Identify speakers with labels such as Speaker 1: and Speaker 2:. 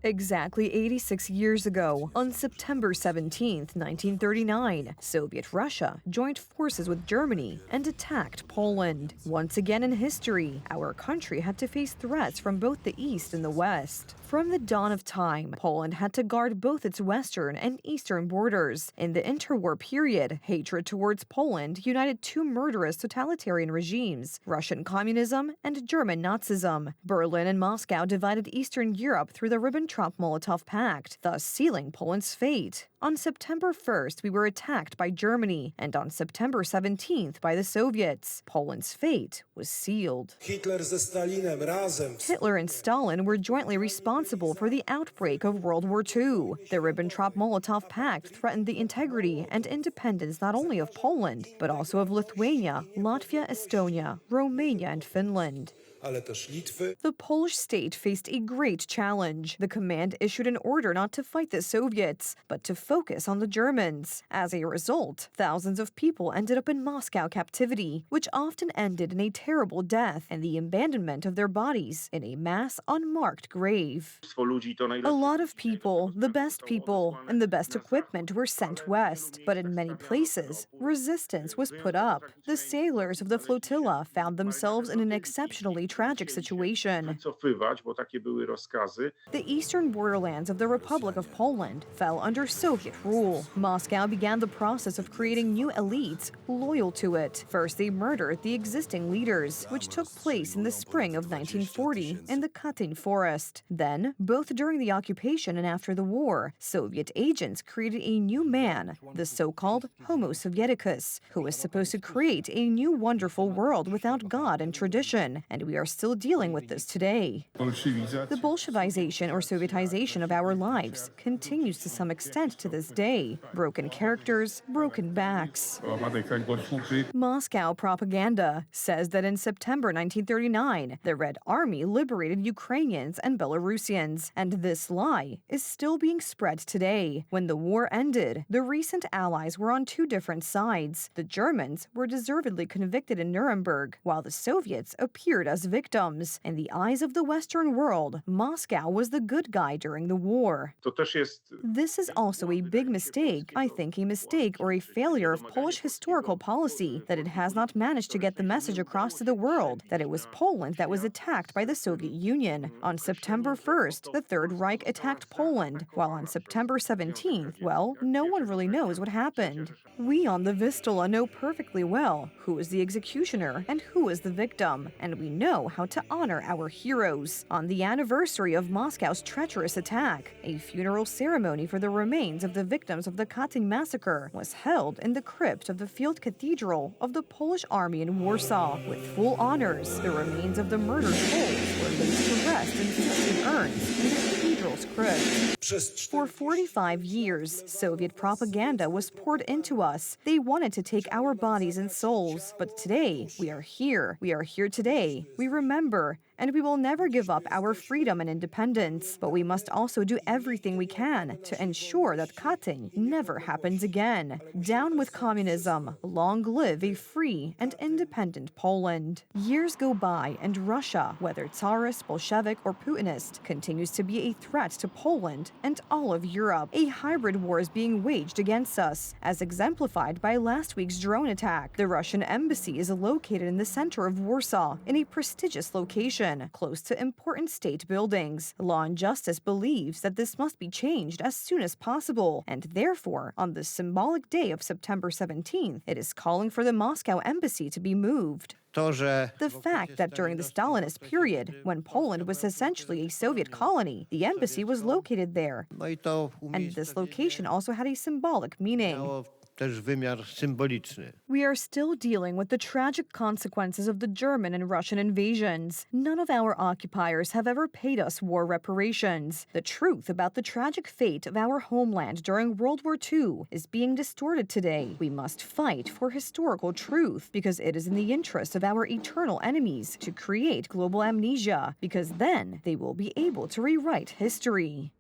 Speaker 1: Exactly 86 years ago, on September 17, 1939, Soviet Russia joined forces with Germany and attacked Poland. Once again in history, our country had to face threats from both the East and the West. From the dawn of time, Poland had to guard both its western and eastern borders. In the interwar period, hatred towards Poland united two murderous totalitarian regimes, Russian communism and German Nazism. Berlin and Moscow divided Eastern Europe through the Ribbentrop-Molotov Pact, thus sealing Poland's fate. On September 1st, we were attacked by Germany, and on September 17th by the Soviets. Poland's fate was sealed. Hitler and Stalin were jointly responsible for the outbreak of World War II. The Ribbentrop-Molotov Pact threatened the integrity and independence not only of Poland, but also of Lithuania, Latvia, Estonia, Romania, and Finland. The Polish state faced a great challenge. The command issued an order not to fight the Soviets, but to focus on the Germans. As a result, thousands of people ended up in Moscow captivity, which often ended in a terrible death and the abandonment of their bodies in a mass unmarked grave. A lot of people, the best people, and the best equipment were sent west, but in many places, resistance was put up. The sailors of the flotilla found themselves in an exceptionally tragic situation. The eastern borderlands of the Republic of Poland fell under Soviet rule. Moscow began the process of creating new elites loyal to it. First, they murdered the existing leaders, which took place in the spring of 1940 in the Katyn forest. Then, both during the occupation and after the war, Soviet agents created a new man, the so-called Homo Sovieticus, who was supposed to create a new wonderful world without God and tradition, and we are still dealing with this today. The Bolshevization or Sovietization of our lives continues to some extent to this day. Broken characters, broken backs. Moscow propaganda says that in September 1939, the Red Army liberated Ukrainians and Belarusians, and this lie is still being spread today. When the war ended, the recent allies were on two different sides. The Germans were deservedly convicted in Nuremberg, while the Soviets appeared as victims. In the eyes of the Western world, Moscow was the good guy during the war. This is also a big mistake, I think a mistake or a failure of Polish historical policy, that it has not managed to get the message across to the world that it was Poland that was attacked by the Soviet Union. On September 1st, the Third Reich attacked Poland, while on September 17th, well, no one really knows what happened. We on the Vistula know perfectly well who is the executioner and who is the victim, and we know how to honor our heroes. On the anniversary of Moscow's treacherous attack, a funeral ceremony for the remains of the victims of the Katyn massacre was held in the crypt of the Field Cathedral of the Polish Army in Warsaw. With full honors, the remains of the murdered Poles were laid to rest in 16 urns in the cathedral's crypt. For 45 years, Soviet propaganda was poured into us. They wanted to take our bodies and souls. But today, we are here. We are here today. We remember, and we will never give up our freedom and independence. But we must also do everything we can to ensure that Katyn never happens again. Down with communism. Long live a free and independent Poland. Years go by, and Russia, whether Tsarist, Bolshevik, or Putinist, continues to be a threat to Poland and all of Europe. A hybrid war is being waged against us, as exemplified by last week's drone attack. The Russian embassy is located in the center of Warsaw, in a prestigious location, close to important state buildings. Law and Justice believes that this must be changed as soon as possible, and therefore, on the symbolic day of September 17th, it is calling for the Moscow embassy to be moved. The fact that during the Stalinist period, when Poland was essentially a Soviet colony, the embassy was located there. And this location also had a symbolic meaning. We are still dealing with the tragic consequences of the German and Russian invasions. None of our occupiers have ever paid us war reparations. The truth about the tragic fate of our homeland during World War II is being distorted today. We must fight for historical truth, because it is in the interest of our eternal enemies to create global amnesia, because then they will be able to rewrite history.